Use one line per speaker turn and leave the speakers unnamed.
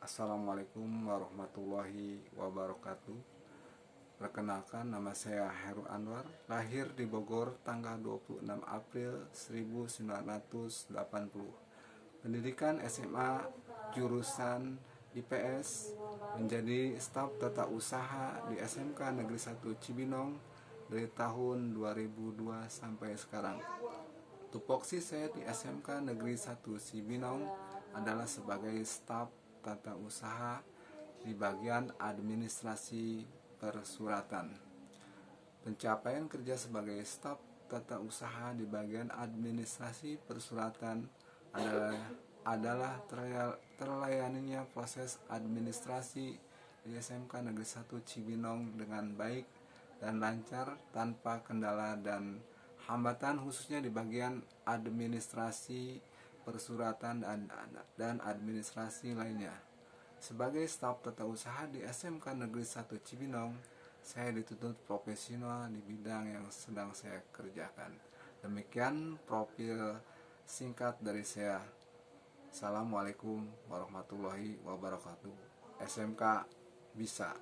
Assalamualaikum warahmatullahi wabarakatuh. Perkenalkan, nama saya Heru Anwar, lahir di Bogor tanggal 26 April 1980. Pendidikan SMA jurusan IPS, menjadi staf tata usaha di SMK Negeri 1 Cibinong dari tahun 2002 sampai sekarang. Tupoksi saya di SMK Negeri 1 Cibinong adalah sebagai staf tata usaha di bagian administrasi persuratan. Pencapaian kerja sebagai staf tata usaha di bagian administrasi persuratan adalah terlayaninya proses administrasi di SMK Negeri 1 Cibinong dengan baik dan lancar tanpa kendala dan hambatan, khususnya di bagian administrasi persuratan dan administrasi lainnya. Sebagai staf tata usaha di SMK Negeri 1 Cibinong, saya dituntut profesional di bidang yang sedang saya kerjakan. Demikian profil singkat dari saya. Assalamualaikum warahmatullahi wabarakatuh. SMK bisa.